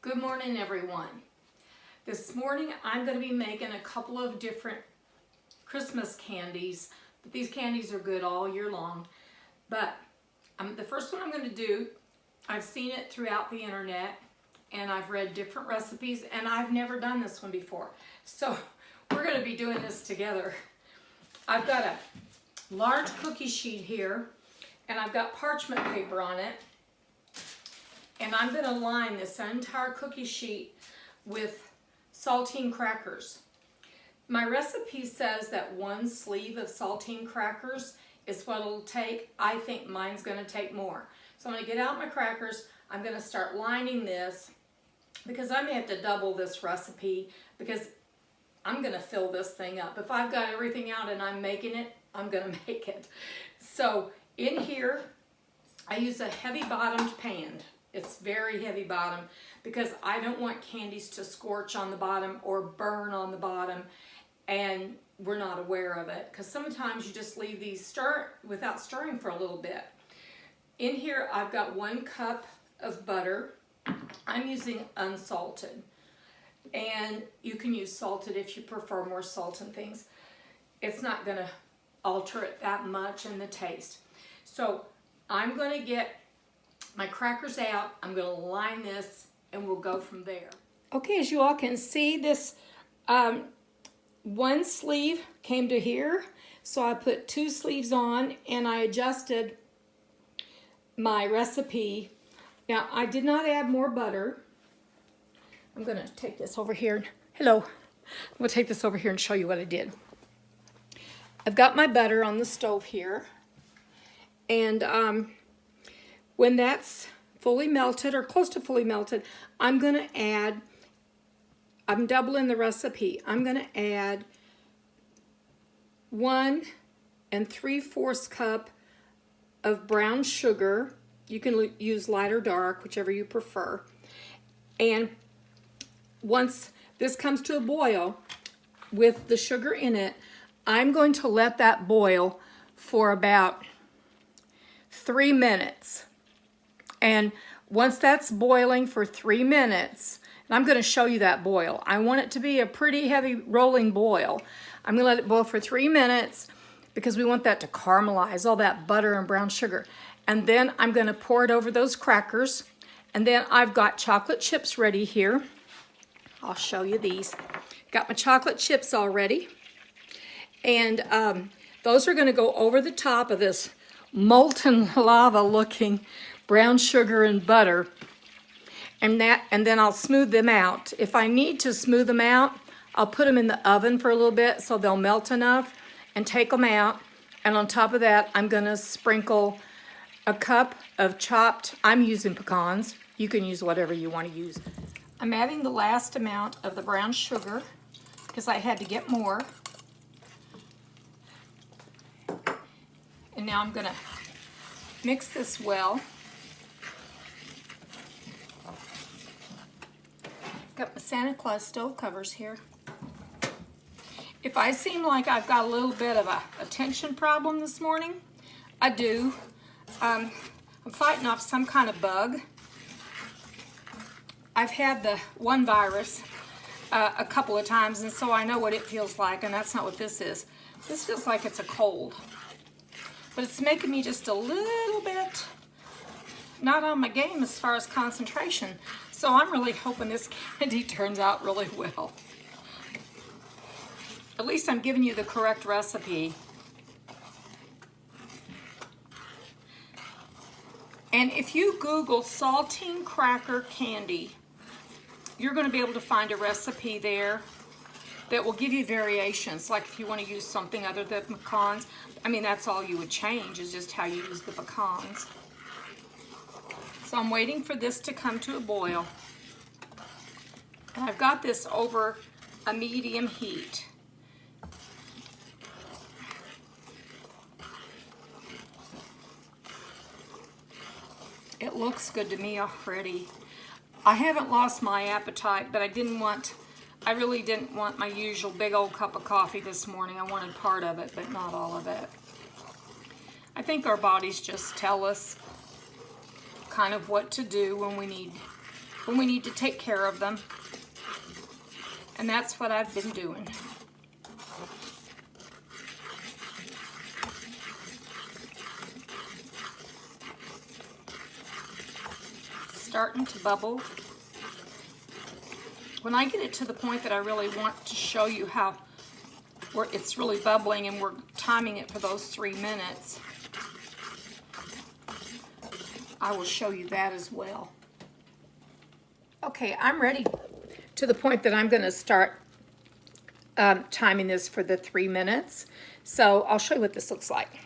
Good morning, everyone. This morning I'm going to be making a couple of different Christmas candies, but these candies are good all year long. But the first one I'm going to do, I've seen it throughout the internet and I've read different recipes and I've never done this one before. So we're going to be doing this together. I've got a large cookie sheet here and I've got parchment paper on it. And I'm going to line this entire cookie sheet with saltine crackers. My recipe says that one sleeve of saltine crackers is what it'll take. I think mine's going to take more. So I'm going to get out my crackers. I'm going to start lining this because I may have to double this recipe because I'm going to fill this thing up. If I've got everything out and I'm making it, I'm going to make it. So in here, I use a heavy bottomed pan. It's very heavy bottom because I don't want candies to scorch on the bottom or burn on the bottom and we're not aware of it because sometimes you just leave these without stirring for a little bit. In here I've got 1 cup of butter. I'm using unsalted, and you can use salted if you prefer more salt and things. It's not going to alter it that much in the taste. So I'm going to get my crackers out, I'm going to line this, and we'll go from there. Okay, as you all can see, this one sleeve came to here, so I put 2 sleeves on, and I adjusted my recipe. Now, I did not add more butter. I'm going to take this over here. Hello. I'm going to take this over here and show you what I did. I've got my butter on the stove here, and when that's fully melted or close to fully melted, I'm going to add, I'm doubling the recipe. I'm going to add 1 3/4 cup of brown sugar. You can use light or dark, whichever you prefer. And once this comes to a boil with the sugar in it, I'm going to let that boil for about 3 minutes. And once that's boiling for 3 minutes, and I'm going to show you that boil. I want it to be a pretty heavy rolling boil. I'm going to let it boil for 3 minutes because we want that to caramelize, all that butter and brown sugar. And then I'm going to pour it over those crackers. And then I've got chocolate chips ready here. I'll show you these. Got my chocolate chips all ready. And those are going to go over the top of this molten lava looking brown sugar and butter, and then I'll smooth them out. If I need to smooth them out, I'll put them in the oven for a little bit so they'll melt enough and take them out. And on top of that, I'm going to sprinkle a cup of chopped, I'm using pecans. You can use whatever you want to use. I'm adding the last amount of the brown sugar because I had to get more. And now I'm going to mix this well. Got my Santa Claus stove covers here. If I seem like I've got a little bit of a tension problem this morning, I do. I'm fighting off some kind of bug. I've had the one virus a couple of times, and so I know what it feels like, and that's not what this is. This feels like it's a cold. But it's making me just a little bit not on my game as far as concentration. So I'm really hoping this candy turns out really well. At least I'm giving you the correct recipe. And if you Google Saltine Cracker Candy, you're going to be able to find a recipe there that will give you variations. Like if you want to use something other than pecans, I mean, that's all you would change is just how you use the pecans. So I'm waiting for this to come to a boil. And I've got this over a medium heat. It looks good to me already. I haven't lost my appetite, but I really didn't want my usual big old cup of coffee this morning. I wanted part of it, but not all of it. I think our bodies just tell us kind of what to do when we need when we need to take care of them. And that's what I've been doing. Starting to bubble. When I get it to the point that I really want to show you how where it's really bubbling and we're timing it for those 3 minutes, I will show you that as well. Okay, I'm ready to the point that I'm going to start timing this for the 3 minutes. So I'll show you what this looks like.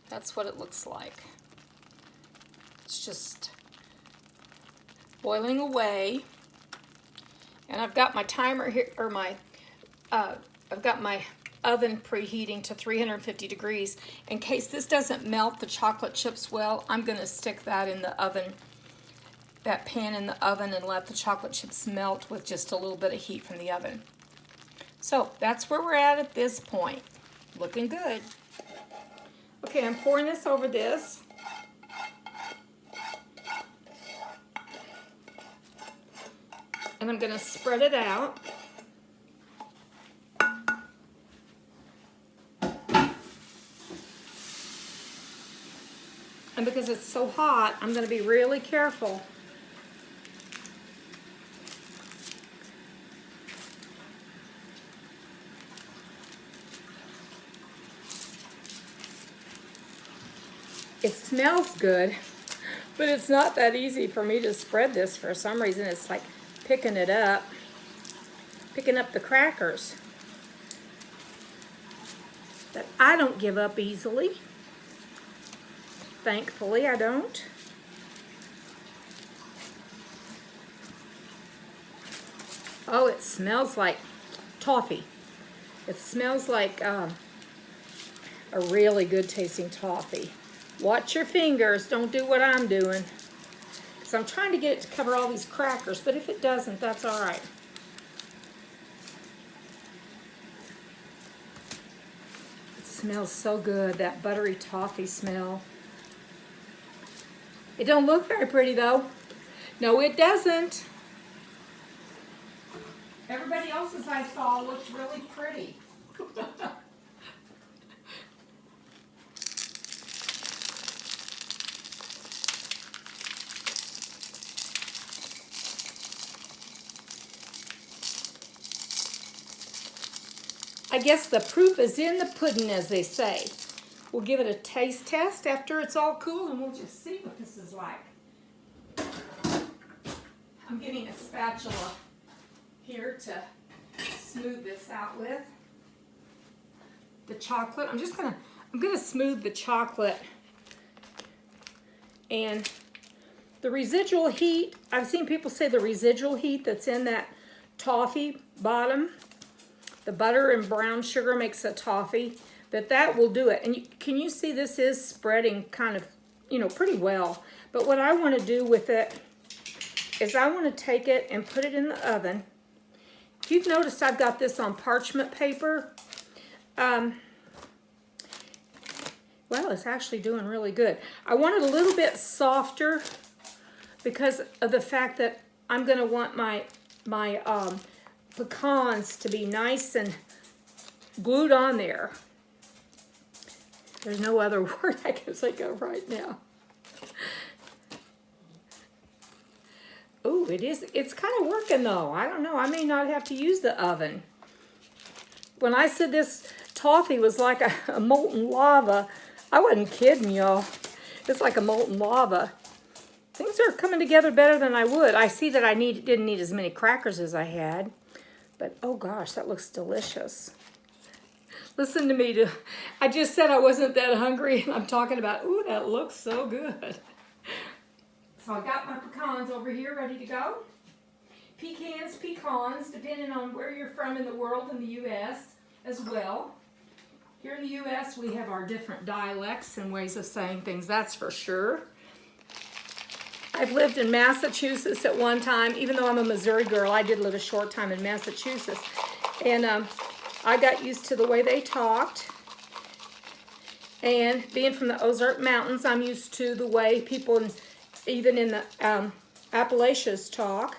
That's what it looks like. It's just boiling away. And I've got my timer here, or I've got my oven preheating to 350 degrees. In case this doesn't melt the chocolate chips well, I'm going to stick that in the oven, that pan in the oven, and let the chocolate chips melt with just a little bit of heat from the oven. So that's where we're at this point. Looking good. Okay, I'm pouring this over this. And I'm going to spread it out. And because it's so hot, I'm going to be really careful. It smells good, but it's not that easy for me to spread this for some reason. It's like picking it up, picking up the crackers. But I don't give up easily. Thankfully, I don't. Oh, it smells like toffee. It smells like a really good tasting toffee. Watch your fingers, don't do what I'm doing. So I'm trying to get it to cover all these crackers, but if it doesn't, that's all right. It smells so good, that buttery toffee smell. It don't look very pretty though. No, it doesn't. Everybody else's I saw looked really pretty. I guess the proof is in the pudding, as they say. We'll give it a taste test after it's all cool, and we'll just see what this is like. I'm getting a spatula here to smooth this out with. The chocolate, I'm gonna smooth the chocolate. And the residual heat, I've seen people say the residual heat that's in that toffee bottom, the butter and brown sugar makes a toffee, that will do it. And can you see this is spreading kind of, pretty well. But what I want to do with it is I want to take it and put it in the oven. If you've noticed, I've got this on parchment paper. Well, it's actually doing really good. I want it a little bit softer because of the fact that I'm going to want my pecans to be nice and glued on there. There's no other word I can think of right now. Oh, it's kind of working though. I don't know, I may not have to use the oven. When I said this toffee was like a molten lava, I wasn't kidding y'all. It's like a molten lava. Things are coming together better than I would. I see that I didn't need as many crackers as I had. But, oh gosh, that looks delicious. Listen to me. I just said I wasn't that hungry, and I'm talking about, ooh, that looks so good. So I got my pecans over here ready to go. Pecans, depending on where you're from in the world, in the U.S. as well. Here in the U.S., we have our different dialects and ways of saying things, that's for sure. I've lived in Massachusetts at one time. Even though I'm a Missouri girl, I did live a short time in Massachusetts. And I got used to the way they talked. And being from the Ozark Mountains, I'm used to the way people even in the Appalachians talk.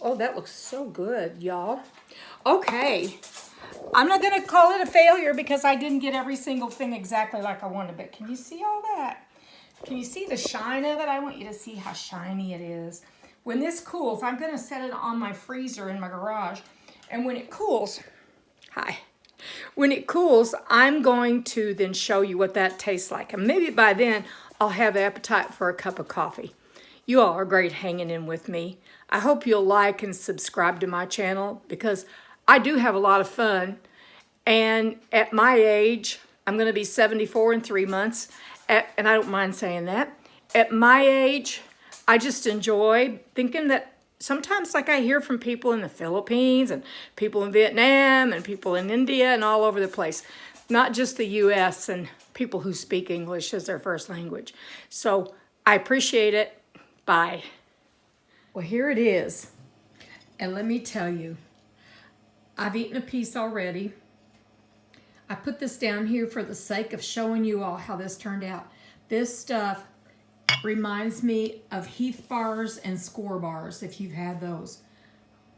Oh, that looks so good, y'all. Okay, I'm not gonna call it a failure because I didn't get every single thing exactly like I wanted, but can you see all that? Can you see the shine of it? I want you to see how shiny it is. When this cools, I'm gonna set it on my freezer in my garage, and when it cools, when it cools, I'm going to then show you what that tastes like. And maybe by then, I'll have appetite for a cup of coffee. You all are great hanging in with me. I hope you'll like and subscribe to my channel because I do have a lot of fun. And at my age, I'm going to be 74 in 3 months, and I don't mind saying that. At my age, I just enjoy thinking that sometimes, like, I hear from people in the Philippines and people in Vietnam and people in India and all over the place, not just the U.S. and people who speak English as their first language. So I appreciate it. Bye. Well, here it is. And let me tell you, I've eaten a piece already. I put this down here for the sake of showing you all how this turned out. This stuff reminds me of Heath bars and Score bars, if you've had those.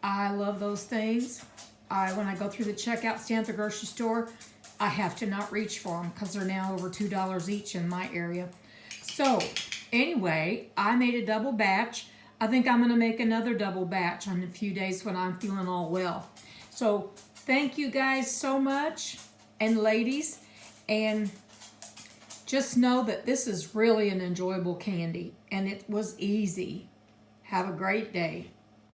I love those things. When I go through the checkout stand at the grocery store, I have to not reach for them because they're now over $2 each in my area. So anyway, I made a double batch. I think I'm going to make another double batch in a few days when I'm feeling all well. So thank you guys so much, and ladies, and just know that this is really an enjoyable candy, and it was easy. Have a great day.